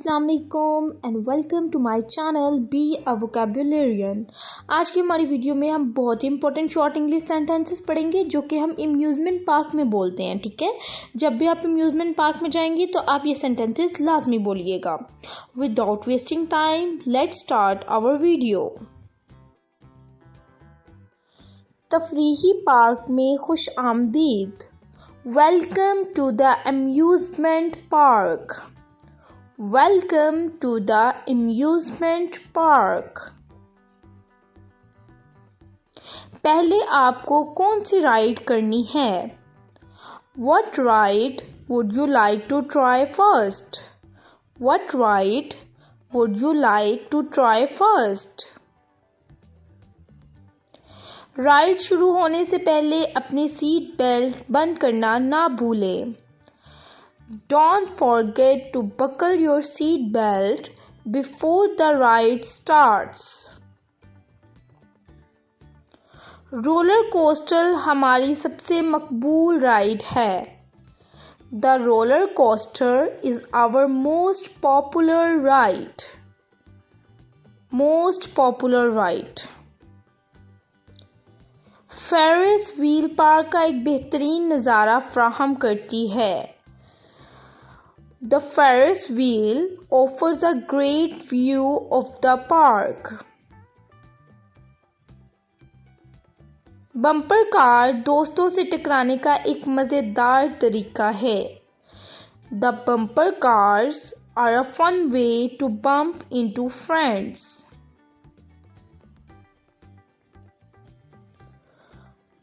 अस्सलाम वालेकुम and welcome to my channel be a vocabularian. आज की हमारी वीडियो में हम बहुत ही इंपॉर्टेंट शॉर्ट इंग्लिश सेंटेंसेस पढ़ेंगे जो कि हम अम्यूज़मेंट पार्क में बोलते हैं। ठीक है, जब भी आप अम्यूज़मेंट पार्क में जाएंगे तो आप ये सेंटेंसेस लाजमी बोलिएगा। Without wasting time let's start our video. तफरीही पार्क में खुश आमदीद। Welcome to the amusement park. Welcome to the amusement park. पहले आपको कौन सी राइड करनी है? What ride would you like to try first? What ride would you like to try first? Ride शुरू होने से पहले अपनी सीट बेल्ट बंद करना ना भूलें। Don't forget to buckle your seat belt before the ride starts. Roller coaster हमारी सबसे मकबूल राइड है। The roller coaster is our most popular ride. Most popular ride. Ferris wheel park का एक बेहतरीन नज़ारा फ्राहम करती है। The Ferris wheel offers a great view of the park. Bumper car दोस्तों से टकराने का एक मज़ेदार तरीका है। The bumper cars are a fun way to bump into friends.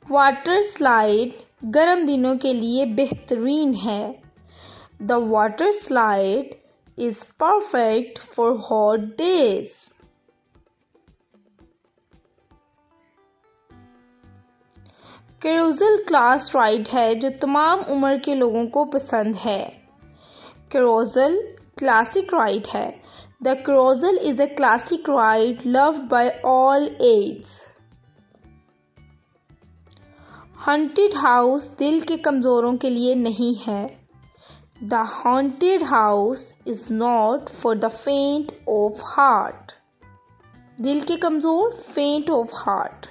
Water slide गर्म दिनों के लिए बेहतरीन है। The water slide is perfect for hot days. Carousel class ride है जो तमाम उम्र के लोगों को पसंद है। कैरोसेल क्लासिक राइड है। The carousel is a classic ride loved by all ages. Haunted house दिल के कमजोरों के लिए नहीं है। The haunted house is not for the faint of heart. दिल के कमजोर faint of heart.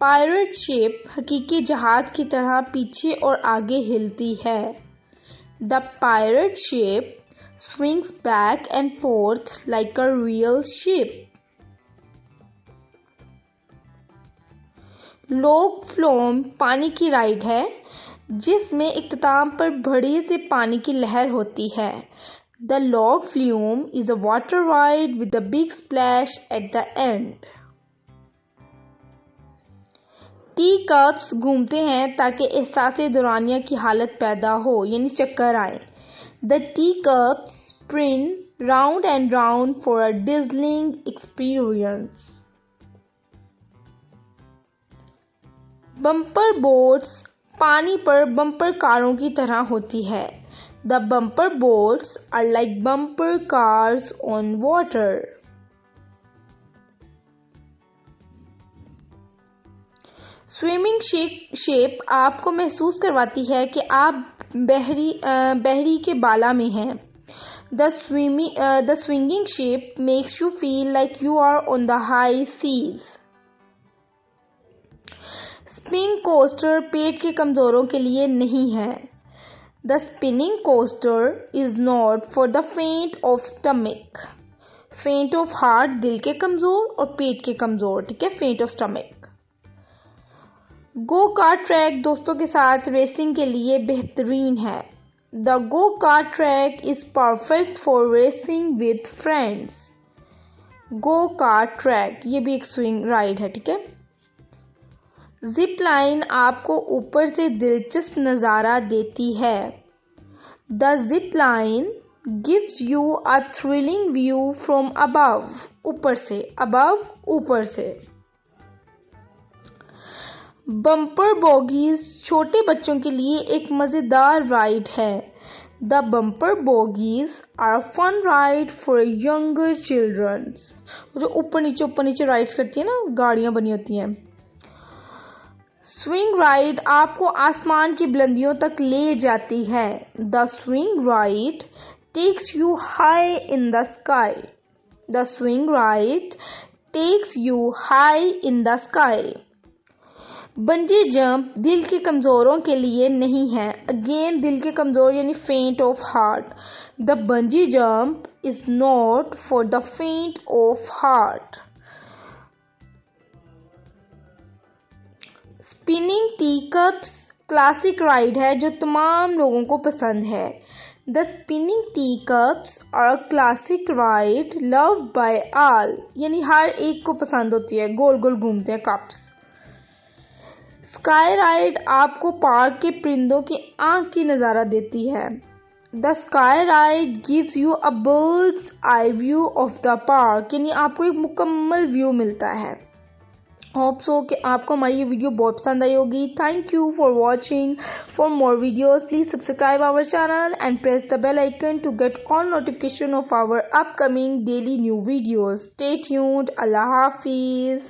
Pirate ship हकीकी जहाज की तरह पीछे और आगे हिलती है। The pirate ship swings back and forth like a real ship. Log flume पानी की राइड है जिसमें इख्तिताम पर बड़ी से पानी की लहर होती है। The log flume is a water ride with a big splash at the end. T cups घूमते हैं ताकि एहसास दुरानिया की हालत पैदा हो यानी चक्कर आए। The tea cups spin round and round for a dazzling experience. Bumper boats पानी पर बम्पर कारों की तरह होती है। The bumper boats are like bumper cars on water. Swimming shape आपको महसूस करवाती है कि आप बहरी के बाला में हैं। The swinging shape makes you feel like you are on the high seas. Spin coaster पेट के कमजोरों के लिए नहीं है। The spinning coaster is not for the faint of stomach. Faint of heart दिल के कमजोर और पेट के कमजोर। ठीक है, faint of stomach. Go kart track दोस्तों के साथ रेसिंग के लिए बेहतरीन है। The go kart track is perfect for racing with friends. Go kart track ये भी एक स्विंग राइड है। ठीक है, जिप लाइन आपको ऊपर से दिलचस्प नज़ारा देती है। The zip line gives you a thrilling view from above. ऊपर से above ऊपर से। बम्पर बोगीज छोटे बच्चों के लिए एक मज़ेदार राइड है। The bumper bogies are a fun ride for younger children. जो ऊपर नीचे राइड्स करती है ना, गाड़ियाँ बनी होती हैं। स्विंग राइड आपको आसमान की बुलंदियों तक ले जाती है। The swing ride takes you high in the sky. The swing ride takes you high in the sky. Bungee jump दिल के कमज़ोरों के लिए नहीं है. अगेन दिल के कमज़ोर यानी faint of heart. The bungee jump is not for the faint of heart. Spinning tea cups classic ride है जो तमाम लोगों को पसंद है. The spinning tea cups are classic ride loved by all, यानी हर एक को पसंद होती है. गोल गोल घूमते हैं कप्स. स्काई राइड आपको पार्क के परिंदों की आंख की नज़ारा देती है. The sky ride gives you a bird's eye view of the park, यानी आपको एक मुकम्मल व्यू मिलता है. होप सो कि आपको हमारी ये वीडियो बहुत पसंद आई होगी. Thank you for watching. For more videos please subscribe our channel and press the bell icon to get all notification of our upcoming daily new videos. Stay tuned. Allah Hafiz.